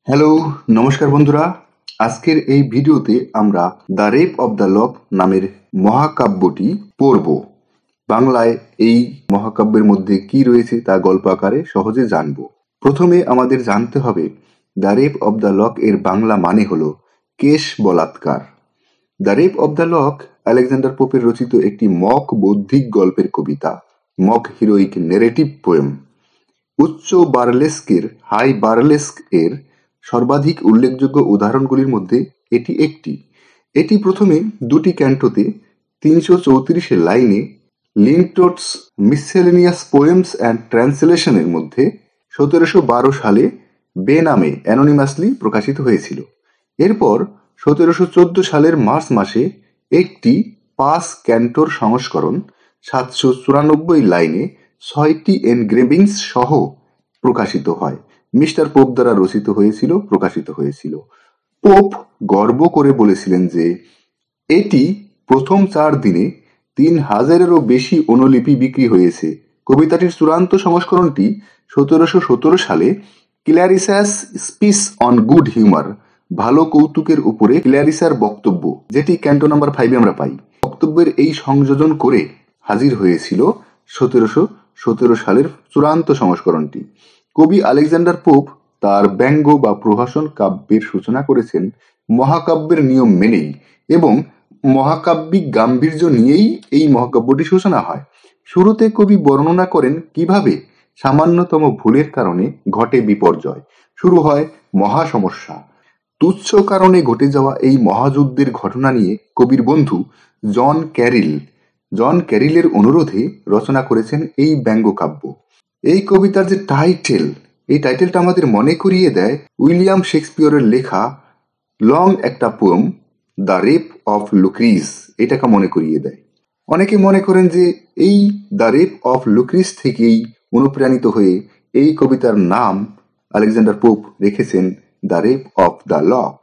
Hello, নমস্কার বন্ধুরা। আজকের এই ভিডিওতে আমরা the rape of the lock নামের মহাকাব্যটি পড়ব। বাংলায় এই মহাকাব্যের মধ্যে কি রয়েছে তা গল্প আকারে সহজে জানব। প্রথমে আমাদের জানতে হবে the rape of the lock এর বাংলা মানে হলো কেশ বলাৎকার। The rape of the lock Alexander পোপের রচিত একটি মক বৌদ্ধিক গল্পের কবিতা, মক হিরোইক নেরেটিভ পোয়েম। উচ্চ বার্লেস্কের হাই বার্লেস্ক এর সর্বাধিক উল্লেখযোগ্য উদাহরণগুলির মধ্যে এটি একটি। এটি প্রথমে দুটি ক্যান্টোতে 334 লাইনে লিংটোটস মিসসেলেনিয়াস পোয়েমস অ্যান্ড ট্রান্সলেশনের মধ্যে 1712 সালে বেনামে অ্যানোনিমাসলি প্রকাশিত হয়েছিল। এরপর 1714 সালের মার্চ মাসে একটি 5 ক্যান্টোর সংস্করণ 794 লাইনে 6টি এনগ্রেভিংস সহ প্রকাশিত হয়। মিস্টার পোপ দ্বারা প্রকাশিত হয়েছিল। পোপ গর্ব করে বলেছিলেন যে এটি প্রথম 4 দিনে 3000-এরও বেশি অনুলিপি বিক্রি হয়েছে। কবিতাটির চূড়ান্ত সংস্করণটি 1717 সালে ক্ল্যারিসাস স্পিচ অন গুড হিউমার, ভালো কৌতুকের উপরে ক্ল্যারিসার বক্তব্য, যেটি ক্যান্টো নাম্বার 5 আমরা পাই, বক্তব্যের এই সংযোজন করে হাজির হয়েছিল 1717 সালের চূড়ান্ত সংস্করণটি। কবি আলেকজান্ডার পোপ তার ব্যঙ্গ বা প্রহসন কাব্যের সূচনা করেছেন মহাকাব্যের নিয়ম মেনেই, এবং মহাকাব্যিক গাম্ভীর্য নিয়েই এই মহাকাব্যটি সূচনা হয়। শুরুতে কবি বর্ণনা করেন কিভাবে সামান্যতম ভুলের কারণে ঘটে বিপর্যয়, শুরু হয় মহা সমস্যা। তুচ্ছ কারণে ঘটে যাওয়া এই মহাযুদ্ধের ঘটনা নিয়ে কবির বন্ধু জন ক্যারিলের অনুরোধে রচনা করেছেন এই ব্যঙ্গকাব্য। এই কবিতার যে এই টাইটেলটা আমাদের মনে করিয়ে দেয় উইলিয়াম শেক্সপিয়রের লেখা লং একটা পোয়েম দ্য রেপ অফ লুক্রিস, এটাকে মনে করিয়ে দেয়। অনেকে মনে করেন যে এই দ্য রেপ অফ লুক্রিস থেকেই অনুপ্রাণিত হয়ে এই কবিতার নাম আলেকজান্ডার পোপ রেখেছেন the rape of the lock.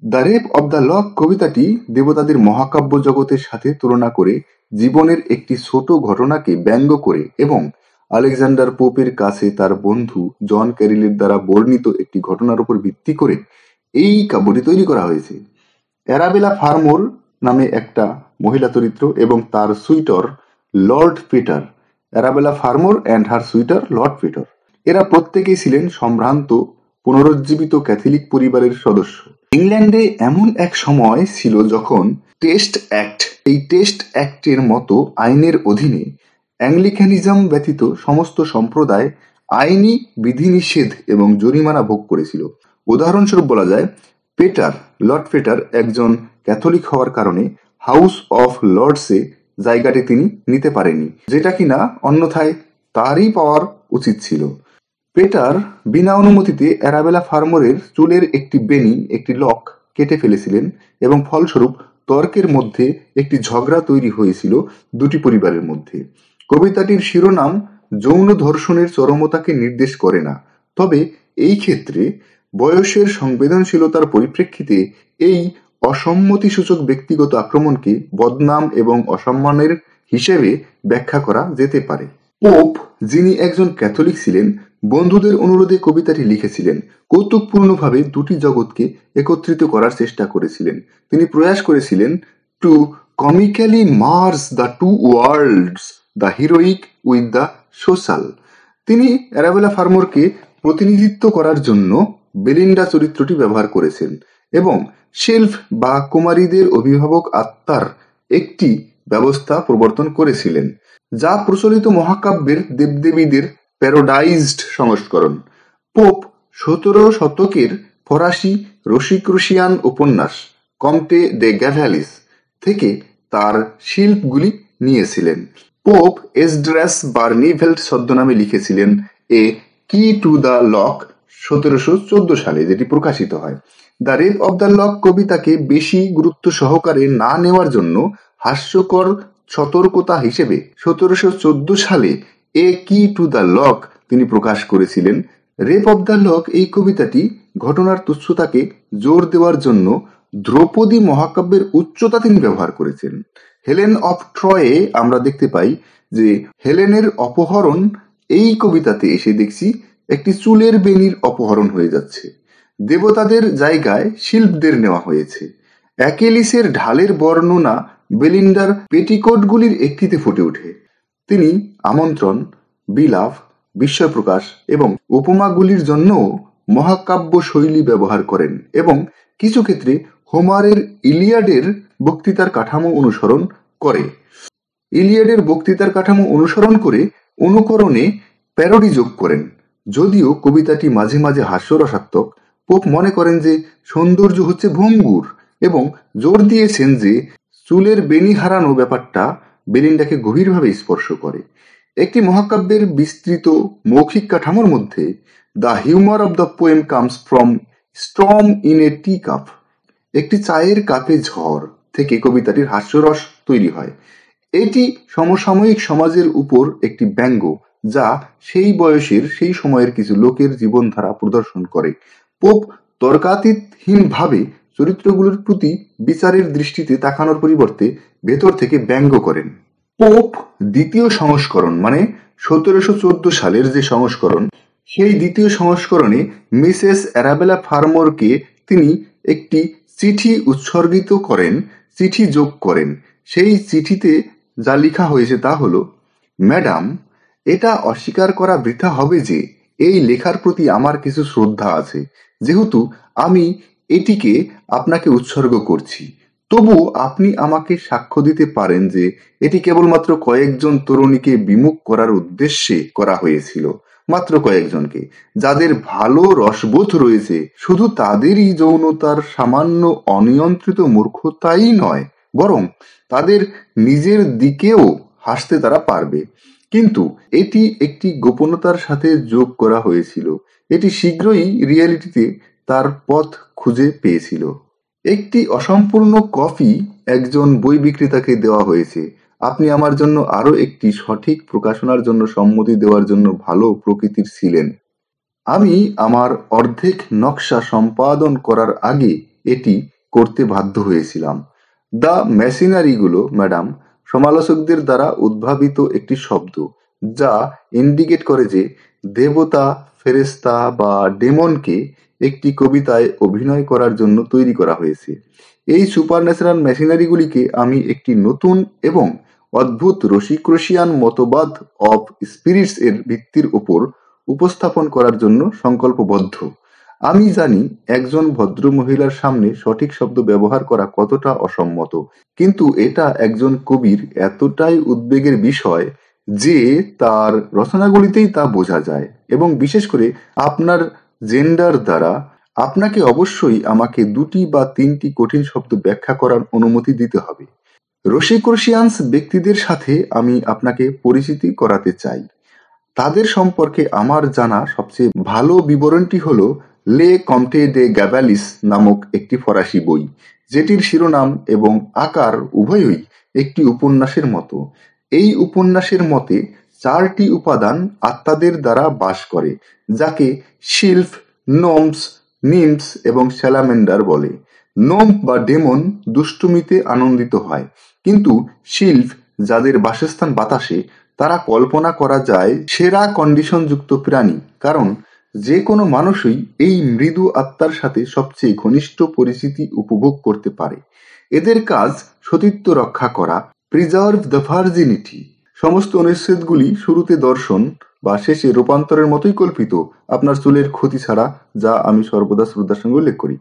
The rape of the lock কবিতাটি দেবতাদের মহাকাব্য জগতের সাথে তুলনা করে জীবনের একটি ছোট ঘটনাকে ব্যঙ্গ করে এবং আলেকজান্ডার পোপের কাছে তার বন্ধু জন ক্যারিলের দ্বারা বর্ণিত একটি ঘটনার উপর ভিত্তি করে এই কাব্যটি তৈরি করা হয়েছে। অ্যারাবেলা ফার্মোর নামে একটা মহিলা চরিত্র এবং তার suitor Lord Peter, Arabella Fermor and her suitor Lord Peter, এরা প্রত্যেকেই ছিলেন সম্ভ্রান্ত পুনরুজ্জীবিত ক্যাথলিক পরিবারের সদস্য। ইংল্যান্ডে এমন এক সময় ছিল যখন টেস্ট অ্যাক্টের মতো আইনের অধীনে অ্যাংলিক্যানিজম ব্যতীত সমস্ত সম্প্রদায় আইনি বিধিনিষেধ এবং জরিমানা ভোগ করেছিল। উদাহরণস্বরূপ বলা যায়, লর্ড পেটার একজন ক্যাথলিক হওয়ার কারণে হাউস অফ লর্ডসে জায়গাটি তিনি নিতে পারেননি, যেটা কিনা অন্যথায় তারই পাওয়ার উচিত ছিল। পেটার বিনা অনুমতিতে অ্যারাবেলা ফার্মোরের চুলের একটি লক কেটে ফেলেছিলেন এবং ফলস্বরূপ তর্কের মধ্যে একটি ঝগড়া তৈরি হয়েছিল দুটি পরিবারের মধ্যে। কবিতাটির শিরোনাম যৌন ধর্ষণের চরমতাকে নির্দেশ করে না, তবে এই ক্ষেত্রে বয়সের সংবেদনশীলতার পরিপ্রেক্ষিতে এই অসম্মতিসূচক ব্যক্তিগত আক্রমণকে বদনাম এবং অসম্মানের হিসেবে ব্যাখ্যা করা যেতে পারে। পোপ, যিনি একজন ক্যাথলিক ছিলেন, বন্ধুদের অনুরোধে কবিতাটি লিখেছিলেন। কৌতুকপূর্ণভাবে দুটি জগৎকে একত্রিত করার চেষ্টা করেছিলেন। তিনি প্রয়াস করেছিলেন to comically merge the two worlds, the heroic with the social. তিনি অ্যারাবেলা ফার্মোরকে প্রতিনিধিত্ব করার জন্য বেলিন্ডা চরিত্রটি ব্যবহার করেছেন এবং শেলফ বা কুমারীদের অভিভাবক আত্মার একটি ব্যবস্থা প্রবর্তন করেছিলেন, যা প্রচলিত মহাকাব্যের দেবদেবীদের প্যারোডাইজড সংস্করণ। পোপ 17 শতকের ফরাসি রসিক্রুশিয়ান উপন্যাস কমটে ডে গ্যাভালিস থেকে তার শিল্পগুলি নিয়েছিলেন। পোপ এসড্রাস বার্নিভেল্ট ছদ্মনামে লিখেছিলেন এ কি টু দ্য লক 1714 সালে, যেটি প্রকাশিত হয়। The rape of the lock কবিতাকে বেশি গুরুত্ব সহকারে না নেওয়ার জন্য হাস্যকর সতর্কতা হিসেবে 1714 সালে এ কি টু দ্য লক তিনি প্রকাশ করেছিলেন। রেপ অব দ্য লক এই কবিতাটি ঘটনার তুচ্ছতাকে জোর দেওয়ার জন্য দ্রৌপদী মহাকাব্যের উচ্চতা তিনি ব্যবহার করেছেন। হেলেন অফ ট্রয়ে আমরা দেখতে পাই যে হেলেনের অপহরণ এই কবিতাতে এসে দেখছি একটি চুলের বেনির অপহরণ হয়ে যাচ্ছে। দেবতাদের জায়গায় শিল্পদের নেওয়া হয়েছে। অ্যাকেলিসের ঢালের বর্ণনা বেলিন্ডার পেটিকোটগুলির একটিতে ফুটে ওঠে। তিনি আমন্ত্রণ, বিলাপ, বিস্ময় প্রকাশ এবং উপমাগুলির জন্যও মহাকাব্য শৈলী ব্যবহার করেন এবং কিছু ক্ষেত্রে হোমারের ইলিয়াডের বক্তৃতার কাঠামো অনুসরণ করে। ইলিয়াডের বক্তৃতার কাঠামো অনুসরণ করে অনুকরণে প্যারোডি যোগ করেন। যদিও কবিতাটি মাঝে মাঝে হাস্যরসাত্মক, পোপ মনে করেন যে সৌন্দর্য হচ্ছে ভঙ্গুর এবং জোর দিয়েছেন যে চুলের বেনি হারানো ব্যাপারটা বেলিন্ডাকে গভীরভাবে স্পর্শ করে। একটি মহাকাব্যের বিস্তৃত মৌখিক কাঠামোর মধ্যে the humour of the poem comes from storm in a tea cup, একটি চায়ের কাপে ঝড় থেকে কবিতাটির হাস্যরস তৈরি হয়। এটি সমসাময়িক সমাজের উপর একটি ব্যঙ্গ যা সেই বয়সের সেই সময়ের কিছু লোকের জীবনধারা প্রদর্শন করে। পোপ তর্কাতীতহীনভাবে চরিত্রগুলোর প্রতি বিচারের দৃষ্টিতে তাকানোর পরিবর্তে ভেতর থেকে ব্যঙ্গ করেন। পোপ দ্বিতীয় সংস্করণ মানে 1714 সালের যে সংস্করণ, সেই দ্বিতীয় সংস্করণে মিসেস অ্যারাবেলা ফার্মোরকে তিনি একটি চিঠি উৎসর্গিত করেন, চিঠি যোগ করেন। সেই চিঠিতে যা লেখা হয়েছে তা হলো, ম্যাডাম, এটা অস্বীকার করা বৃথা হবে যে এই লেখার প্রতি আমার কিছু শ্রদ্ধা আছে, যেহেতু আমি এটিকে আপনাকে উৎসর্গ করছি। তবু আপনি আমাকে সাক্ষ্য দিতে পারেন যে এটি কেবলমাত্র কয়েকজন তরুণীকে বিমুখ করার উদ্দেশ্যে করা হয়েছিল, মাত্র কয়েকজনকে, যাদের ভালো রসবোধ রয়েছে। শুধু তাদেরই যৌনতার সামান্য অনিয়ন্ত্রিত মূর্খতাই নয়, বরং তাদের নিজের দিকেও হাসতে তারা পারবে। কিন্তু এটি একটি গোপনতার সাথে যোগ করা হয়েছিল। এটি শীঘ্রই রিয়েলিটিতে তার পথ খুঁজে পেয়েছিল। একটি অসম্পূর্ণ কপি একজন বই বিক্রেতাকে দেওয়া হয়েছে। আপনি আমার জন্য আরো একটি সঠিক প্রকাশনার জন্য সম্মতি দেওয়ার জন্য ভালো প্রকৃতির ছিলেন। আমি আমার অর্ধেক নকশা সম্পাদন করার আগে এটি করতে বাধ্য হয়েছিলাম। দ্য মেশিনারিগুলো, ম্যাডাম, সমালোচকদের দ্বারা উদ্ভাবিত একটি শব্দ যা ইন্ডিকেট করে যে দেবতা, ফেরেশতা বা ডেমনকে একটি কবিতায় অভিনয় করার জন্য তৈরি করা হয়েছে। এই সুপারন্যাচারাল মেশিনারিগুলিকে আমি একটি নতুন এবং অদ্ভুত রসিক্রোশিয়ান মতবাদ অফ স্পিরিটস এর ভিত্তির উপর উপস্থাপন করার জন্য সংকল্পবদ্ধ। আমি জানি একজন ভদ্র মহিলার সামনে সঠিক শব্দ ব্যবহার করা কতটা অসম্মত, কিন্তু এটা একজন কবির এতটাই উদ্বেগের বিষয় যে তার রচনাগুলিতেই তা বোঝা যায়। এবং বিশেষ করে আপনার জেন্ডার দ্বারা আপনাকে অবশ্যই আমাকে 2টি বা 3টি কঠিন শব্দ ব্যাখ্যা করার অনুমতি দিতে হবে। রসিক্রোশিয়ানস ব্যক্তিদের সাথে আমি আপনাকে পরিচিতি করাতে চাই। তাদের সম্পর্কে আমার জানা সবচেয়ে ভালো বিবরণটি হল লে কমটে ডে গ্যাবালিস নামক একটি ফরাসি বই, যেটির শিরোনাম এবং আকার উভয়ই একটি উপন্যাসের মতো। এই উপন্যাসের মতে 4টি উপাদান আত্মাদের দ্বারা বাস করে, যাকে শিল্প, নোমস, নিম্স এবং স্যালামেন্ডার বলে। নোম বা ডেমন দুষ্টুমিতে আনন্দিত হয়, কিন্তু শিল্প, যাদের বাসস্থান বাতাসে, তারা কল্পনা করা যায় সেরা কন্ডিশনযুক্ত প্রাণী, কারণ যে কোনো মানুষই এই মৃদু আত্মার সাথে সবচেয়ে ঘনিষ্ঠ পরিচিতি উপভোগ করতে পারে। এদের কাজ সতীত্ব রক্ষা করা, প্রিজার্ভ দ্য ভার্জিনিটি। সমস্ত অনুচ্ছেদগুলি শুরুতে দর্শন বা শেষে রূপান্তরের মতোই কল্পিত, আপনার চুলের ক্ষতি ছাড়া, যা আমি সর্বদা শ্রদ্ধার সঙ্গে উল্লেখ করি।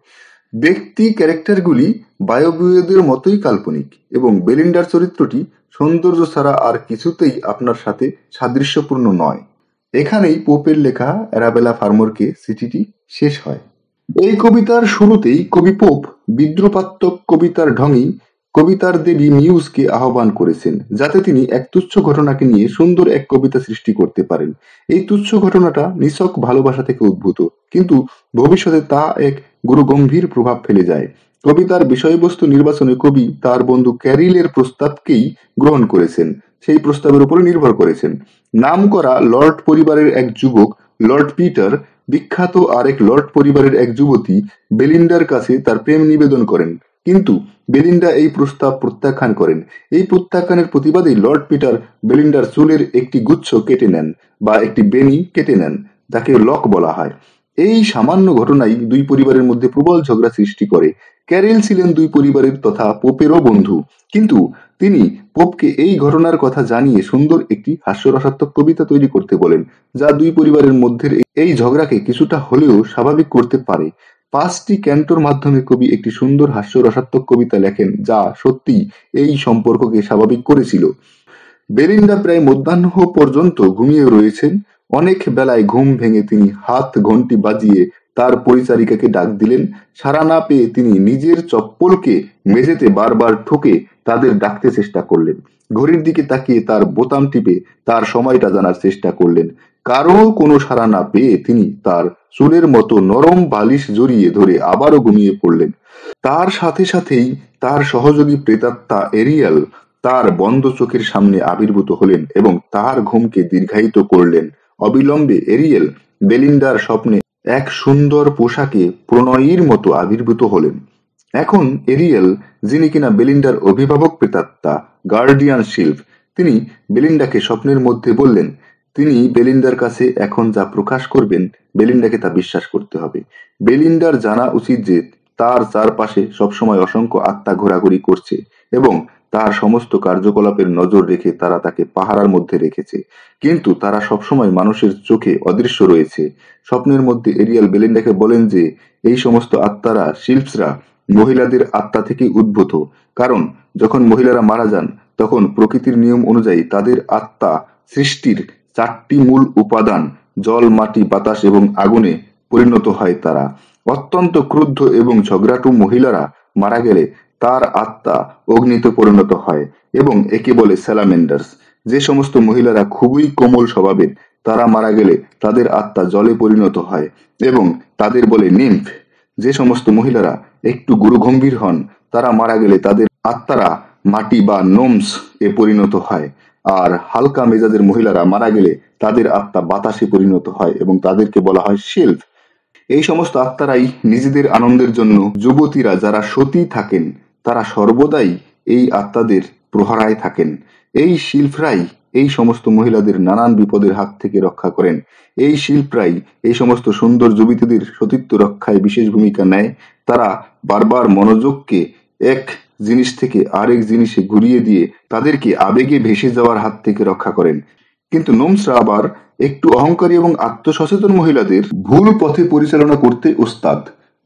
ব্যক্তি ক্যারেক্টারগুলি বায়বীয়দের মতোই কাল্পনিক এবং বেলিন্ডার চরিত্রটি সৌন্দর্য ছাড়া আর কিছুতেই আপনার সাথে সাদৃশ্যপূর্ণ নয়। এখানেই পোপের লেখা অ্যারাবেলা ফার্মোরকে চিঠিটি শেষ হয়। এই কবিতার শুরুতেই কবি পোপ বিদ্রূপাত্মক কবিতার ঢঙেই কবিতার দেবী মিউজকে আহ্বান করেছেন, যাতে তিনি এক তুচ্ছ ঘটনাকে নিয়ে সুন্দর এক কবিতা সৃষ্টি করতে পারেন। এই তুচ্ছ ঘটনাটা নিছক ভালোবাসা থেকে উদ্ভূত, কিন্তু ভবিষ্যতে তা এক গুরুগম্ভীর প্রভাব ফেলে যায়। কবিতার বিষয়বস্তু নির্বাচনে কবি তার বন্ধু ক্যারিলের প্রস্তাবকেই গ্রহণ করেছেন, সেই প্রস্তাবের উপরে নির্ভর করেছেন। নামকরা লর্ড পরিবারের এক যুবক লর্ড পিটার বিখ্যাত আরেক লর্ড পরিবারের এক যুবতী বেলিন্ডার কাছে তার প্রেম নিবেদন করেন, কিন্তু বেলিন্ডা এই প্রস্তাব প্রত্যাখ্যান করেন। এই প্রত্যাখ্যানের প্রতিবাদে লর্ড পিটার বেলিন্ডার চুলের একটি গুচ্ছ কেটে নেন বা একটি বেনি কেটে নেন, যাকে লক বলা হয়। এই সামান্য ঘটনাই দুই পরিবারের মধ্যে প্রবল ঝগড়া সৃষ্টি করে। ক্যারেল ছিলেন দুই পরিবারের তথা পোপেরও বন্ধু, কিন্তু তিনি পোপকে এই ঘটনার কথা জানিয়ে সুন্দর একটি হাস্যরসাত্মক কবিতা তৈরি করতে বলেন, যা দুই পরিবারের মধ্যে এই ঝগড়াকে কিছুটা হলেও স্বাভাবিক করতে পারে। 5টি ক্যান্টোর মাধ্যমে কবি একটি সুন্দর হাস্যরসাত্মক কবিতা লেখেন, যা সত্যিই এই সম্পর্ককে স্বাভাবিক করেছিল। বেলিন্ডা প্রায় মধ্যাহ্ন পর্যন্ত ঘুমিয়ে রয়েছেন। অনেক বেলায় ঘুম ভেঙে তিনি হাত ঘন্টি বাজিয়ে তার পরিচারিকাকে ডাক দিলেন। সাড়া না পেয়ে তিনি নিজের চপ্পলকে মেঝেতে বারবার ঠুকে তাদের ডাকতে চেষ্টা করলেন। ঘড়ির দিকে তাকিয়ে তার বোতাম টিপে তার সময়টা জানার চেষ্টা করলেন। কারো কোনো সাড়া না পেয়ে তিনি তার চুলের মতো নরম বালিশ জড়িয়ে ধরে আবারও ঘুমিয়ে পড়লেন। তার সাথে সাথেই তার সহযোগী প্রেতাত্মা এরিয়াল তার বন্ধ চোখের সামনে আবির্ভূত হলেন এবং তার ঘুমকে দীর্ঘায়িত করলেন। অবিলম্বে এরিয়েল বেলিন্ডার স্বপ্নে এক সুন্দর পোশাকে প্রণয়ীর মতো আবির্ভূত হলেন। এখন এরিয়েল, যিনি কিনা বেলিন্ডার অভিভাবক প্রেতাত্মা, গার্ডিয়ান শিল্প, তিনি বেলিন্ডাকে স্বপ্নের মধ্যে বললেন, তিনি বেলিন্ডার কাছে এখন যা প্রকাশ করবেন বেলিন্ডাকে তা বিশ্বাস করতে হবে। বেলিন্ডার জানা উচিত যে তার চারপাশে সবসময় অসংখ্য আত্মা ঘোরাঘুরি করছে এবং তার সমস্ত কার্যকলাপের নজর রেখে তারা তাকে পাহারার মধ্যে রেখেছে, কিন্তু তারা সবসময় মানুষের চোখে অদৃশ্য রয়েছে। স্বপ্নের মধ্যে এরিয়াল বেলিন্ডাকে বলেন যে এই সমস্ত আত্মারা, শিল্পসরা, মহিলাদের আত্মা থেকে উদ্ভূত, কারণ যখন মহিলারা মারা যান তখন প্রকৃতির নিয়ম অনুযায়ী তাদের আত্মা সৃষ্টির 4টি মূল উপাদান জল, মাটি, বাতাস এবং আগুনে পরিণত হয়। তারা অত্যন্ত ক্রুদ্ধ এবং ঝগড়াটু মহিলারা মারা গেলে তার আত্মা অগ্নিতে পরিণত হয় এবং একে বলে স্যালামেন্ডার্স। যে সমস্ত মহিলারা খুবই কোমল স্বভাবের, তারা মারা গেলে তাদের আত্মা জলে পরিণত হয় এবং তাদের বলে নিম্ফ। যে সমস্ত মহিলারা একটু গুরুগম্ভীর হন, তারা মারা গেলে তাদের আত্মারা মাটি বা নোমস এ পরিণত হয়। আর হালকা মেজাজের মহিলারা মারা গেলে তাদের আত্মা বাতাসে পরিণত হয় এবং তাদেরকে বলা হয় শিল্প। এই সমস্ত আত্মারাই নিজেদের আনন্দের জন্য, যুবতীরা যারা সতী থাকেন তারা সর্বদাই এই আত্মাদের প্রহরায় থাকেন। এই শিল্পরাই এই সমস্ত মহিলাদের নানান বিপদের হাত থেকে রক্ষা করেন। এই শিল্পরাই এই সমস্ত সুন্দর যুবতীদের সতীত্ব রক্ষায় বিশেষ ভূমিকা নেয়। তারা বারবার মনোযোগকে এক জিনিস থেকে আরেক জিনিসে ঘুরিয়ে দিয়ে তাদেরকে আবেগে ভেসে যাওয়ার হাত থেকে রক্ষা করেন। কিন্তু নোমসরা আবার একটু অহংকারী এবং আত্মসচেতন মহিলাদের ভুল পথে পরিচালনা করতে ওস্তাদ।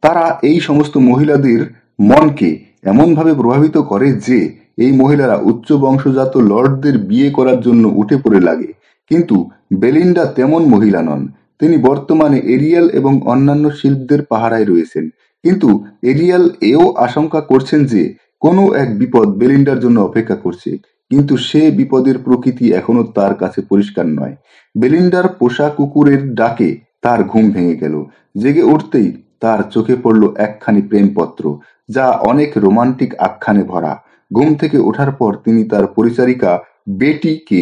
তারা এই সমস্ত মহিলাদের মনকে এমনভাবে প্রভাবিত করে যে এই মহিলারা উচ্চ বংশজাত লর্ডদের বিয়ে করার জন্য উঠে পড়ে লাগে। কিন্তু বেলিন্ডা তেমন মহিলা নন। তিনি বর্তমানে এরিয়াল এবং অন্যান্য শিল্পদের পাহারায় রয়েছেন, কিন্তু এরিয়াল এও আশঙ্কা করছেন যে কোনো এক বিপদ বেলিন্ডার জন্য অপেক্ষা করছে, কিন্তু সে বিপদের প্রকৃতি এখনো তার কাছে পরিষ্কার নয়। বেলিন্ডার পোষা কুকুরের ডাকে তার ঘুম ভেঙে গেল। জেগে উঠতেই তার চোখে পড়ল একখানি প্রেমপত্র, যা অনেক রোমান্টিক আখ্যানে ভরা। ঘুম থেকে ওঠার পর তিনি তার পরিচারিকা বেটিকে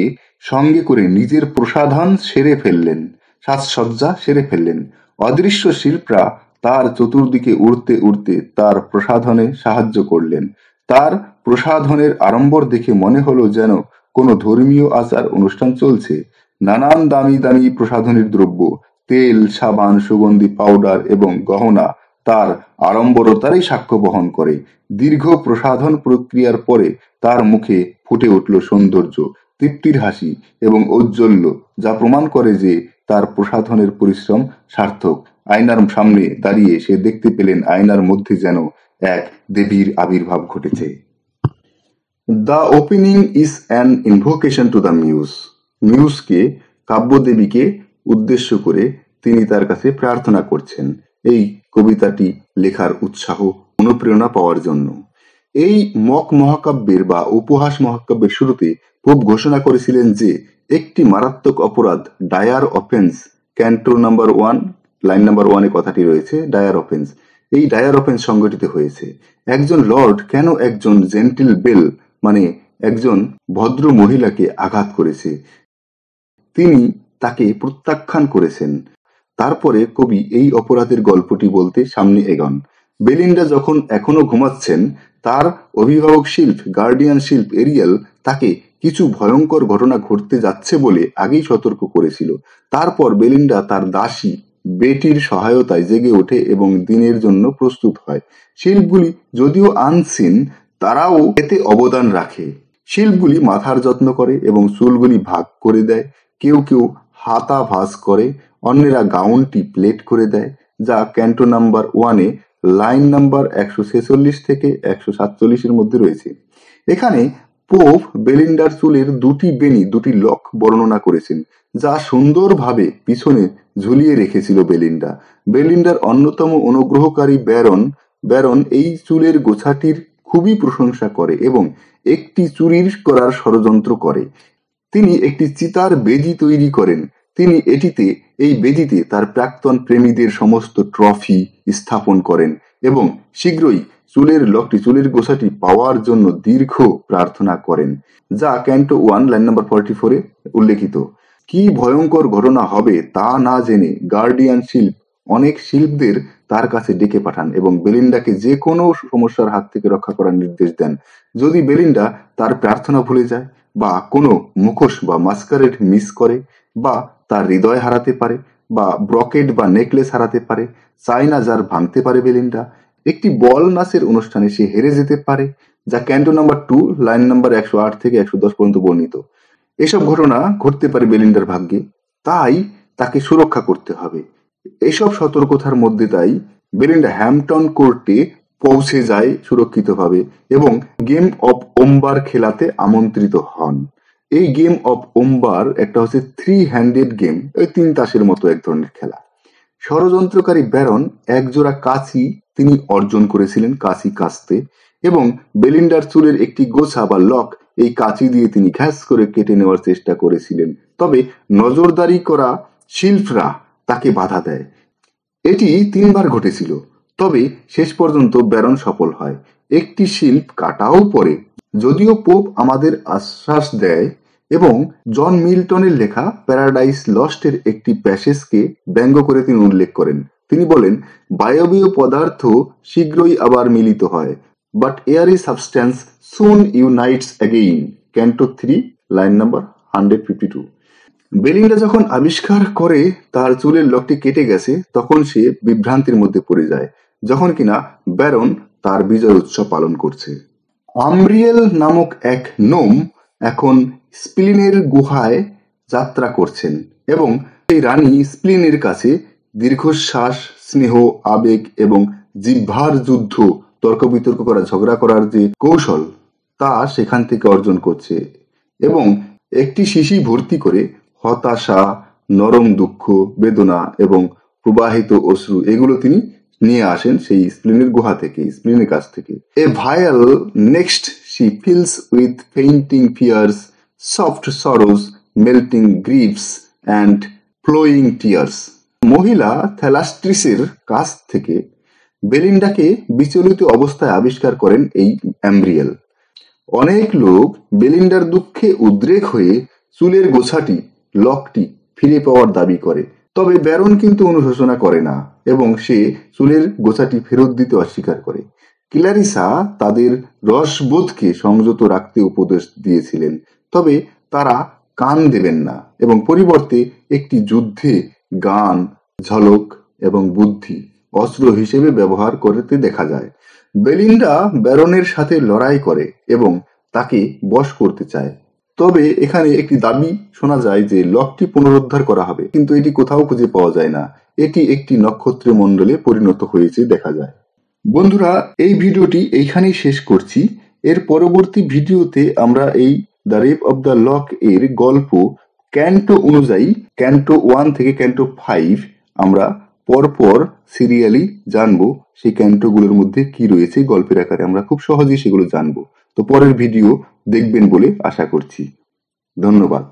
সঙ্গে করে নিজের প্রসাধন সেরে ফেললেন, সাজসজ্জা সেরে ফেললেন। অদৃশ্য শিল্পরা তার চতুর্দিকে উড়তে উড়তে তার প্রসাধনে সাহায্য করলেন। তার প্রসাধনের আড়ম্বর দেখে মনে হলো যেন কোনো ধর্মীয় আচার অনুষ্ঠান চলছে। নানান দামি দামি প্রসাধনের দ্রব্য, তেল, সাবান, সুগন্ধি পাউডার এবং গহনা তার আড়ম্বরতারই সাক্ষ্য বহন করে। দীর্ঘ প্রসাধন প্রক্রিয়ার পরে তার মুখে ফুটে উঠল সৌন্দর্য, তৃপ্তির হাসি এবং ঔজ্জ্বল্য, যা প্রমাণ করে যে তার প্রসাধনের পরিশ্রম সার্থক। আয়নার সামনে দাঁড়িয়ে সে দেখতে পেলেন আয়নার মধ্যে যেন এক দেবীর আবির্ভাব ঘটেছে। The opening is an invocation to the muse. মিউজকে, কাব্যদেবীকে উদ্দেশ্য করে তিনি তার কাছে প্রার্থনা করছেন এই কবিতাটি লেখার উৎসাহ, অনুপ্রেরণা পাওয়ার জন্য। এই মক মহাকাব্যের বা উপহাস মহাকাব্যের শুরুতে পোপ ঘোষণা করেছিলেন যে একটি মারাত্মক অপরাধ, dire offence, canto number 1 line number 1 কথাটি রয়েছে, ডায়ার অফেন্স। এই ডায়ার অফেন্স সংঘটিত হয়েছে। একজন লর্ড কেন একজন জেন্টিল বেল মানে একজন ভদ্র মহিলাকে আঘাত করেছে, তিনি তাকে প্রত্যাখ্যান করেছেন। তারপরে কবি এই অপরাধের গল্পটি বলতে সামনে এগোন। বেলিন্ডা যখন এখনো ঘুমাচ্ছেন, তার অভিভাবক শিল্প, গার্ডিয়ান শিল্প এরিয়াল তাকে কিছু ভয়ঙ্কর ঘটনা ঘটতে যাচ্ছে বলে আগেই সতর্ক করেছিল। তারপর বেলিন্ডা তার দাসী বেটির সহায়তায় জেগে ওঠে এবং দিনের জন্য প্রস্তুত হয়। শিল্পগুলি যদিও আনসিন, তারাও এতে অবদান রাখে। শিল্পগুলি মাথার যত্ন করে এবং চুলগুলি ভাগ করে দেয়। কেউ কেউ হাতা ভাঁজ করে, অন্যেরা গাউনটি প্লেট করে দেয়, যা ক্যান্টো নাম্বার 1-এ লাইন নাম্বার 146 থেকে 147-এর মধ্যে রয়েছে। এখানে পোপ বেলিন্ডার চুলের দুটি লক বর্ণনা করেছেন, যা সুন্দরভাবে পিছনে ঝুলিয়ে রেখেছিল বেলিন্ডা। বেলিন্ডার অন্যতম অনুগ্রহকারী ব্যারন এই চুলের গোছাটির খুবই প্রশংসা করে এবং একটি চুরি করার ষড়যন্ত্র করে। তিনি একটি চিতার বেদি তৈরি করেন। তিনি এই বেদিতে তার প্রাক্তন প্রেমীদের সমস্ত ট্রফি স্থাপন করেন এবং শীঘ্রই চুলের গোছাটি পাওয়ার জন্য দীর্ঘ প্রার্থনা করেন, যা ক্যান্টো 1 লাইন নাম্বার 44-এ উল্লেখিত। কি ভয়ঙ্কর ঘটনা হবে তা না জেনে গার্ডিয়ান শিল্প অনেক শিল্পদের তার কাছে ডেকে পাঠান এবং বেলিন্ডাকে যে কোনো সমস্যার হাত থেকে রক্ষা করার নির্দেশ দেন। যদি বেলিন্ডা তার প্রার্থনা ভুলে যায় বা কোনো মুখোশ বা মাস্কারেড মিস করে বা তার হৃদয় হারাতে পারে বা ব্রকেট বা নেকলেস হারাতে পারে, চাইনা জার ভাঙতে পারে বেলিন্ডা, একটি বল নাচের অনুষ্ঠানে সে হেরে যেতে পারে, যা ক্যান্টো নাম্বার 2 লাইন নাম্বার 108 থেকে 110 পর্যন্ত বর্ণিত। এসব ঘটনা ঘটতে পারে বেলিন্ডার ভাগ্যে, তাই তাকে সুরক্ষা করতে হবে। এসব সতর্কতার মধ্যে তাই বেলিন্ডা হ্যাম্পটন কোর্টে পৌঁছে যায় সুরক্ষিতভাবে এবং গেম অফ ওম্বার খেলাতে আমন্ত্রিত হন। এই গেম অফ ওম্বার একটা হচ্ছে 3-হ্যান্ডেড গেম, ওই 3 তাসের মতো এক ধরনের খেলা। ষড়যন্ত্রকারী ব্যারন একজোড়া কাঁচি তিনি অর্জন করেছিলেন কাঁচি কাস্তে এবং বেলিন্ডার চুলের একটি গোছা বা লক এই কাঁচি দিয়ে তিনি ঘ্যাস করে কেটে নেওয়ার চেষ্টা করেছিলেন, তবে নজরদারি করা শিল্পরা তাকে বাধা দেয়। এটি 3 বার ঘটেছিল, তবে শেষ পর্যন্ত ব্যারন সফল হয়। একটি শিল্প কাটাও পড়ে, যদিও পোপ আমাদের আশ্বাস দেয় এবং জন মিল্টনের লেখা প্যারাডাইস লস্টের একটি প্যাসেজকে ব্যঙ্গ করে তিনি উল্লেখ করেন। তিনি বলেন, বায়বীয় পদার্থ শীঘ্রই আবার মিলিত হয়, but Airee substance soon ইউনাইটস again, canto 3 line number 152। Belinda যখন আবিষ্কার করে তার চুলের লকটি কেটে গেছে, তখন সে বিভ্রান্তির মধ্যে পড়ে যায়, যখন কিনা ব্যারন তার বিজয় উৎসব পালন করছে। আমব্রিয়েল নামক এক নোম এখন স্প্লিনের গুহায় যাত্রা করছেন এবং এই রানী স্প্লিনের কাছে দীর্ঘশ্বাস, স্নেহ, আবেগ এবং জিহ্বার যুদ্ধ, তর্ক বিতর্ক করা, ঝগড়া করার যে কৌশল তা সেখান থেকে অর্জন করছে এবং একটি শিশি ভর্তি করে হতাশা, নরম দুঃখ, বেদনা এবং প্রবাহিত অশ্রু এগুলো তিনি নিয়ে আসেন সেই স্প্লিনের গুহা থেকে, স্প্লিনের কাছ থেকে। A vial next she fills with fainting fears, soft sorrows, melting griefs and flowing tears. মহিলা থ্যালাস্ট্রিসের কাছ থেকে বেলিন্ডাকে বিচলিত অবস্থায় আবিষ্কার করেন এই অ্যাম্ব্রিয়েল। অনেক লোক বেলিন্ডার দুঃখে উদ্রেক হয়ে চুলের গোছাটি, লকটি ফিরে পাওয়ার দাবি করে, তবে ব্যারন কিন্তু অনুশোচনা করে না এবং সে চুলের গোছাটি ফেরত দিতে অস্বীকার করে। ক্ল্যারিসা তাদের রসবোধকে সংযত রাখতে উপদেশ দিয়েছিলেন, তবে তারা কান দেবেন না এবং পরিবর্তে একটি যুদ্ধে গান, ঝলক এবং বুদ্ধি অস্ত্র হিসেবে ব্যবহার করতে দেখা যায়। বেলিন্ডা ব্যারনের সাথে লড়াই করে এবং তাকে বশ করতে চায়, তবে এখানে একটি দাবি শোনা যায় যে লকটি পুনরুদ্ধার করা হবে, কিন্তু এটি কোথাও খুঁজে পাওয়া যায় না। এটি একটি নক্ষত্র মণ্ডলে পরিণত হয়েছে দেখা যায়। বন্ধুরা, এই ভিডিওটি এইখানেই শেষ করছি। এর পরবর্তী ভিডিওতে আমরা এই the rape of the lock এর গল্প ক্যান্টো অনুযায়ী ক্যান্টো 1 থেকে ক্যান্টো 5 আমরা পরপর সিরিয়ালি জানবো। সেই ক্যান্টোগুলোর মধ্যে কি রয়েছে গল্পের আকারে আমরা খুব সহজেই সেগুলো জানবো। তো পরের ভিডিও দেখবেন বলে আশা করছি। ধন্যবাদ।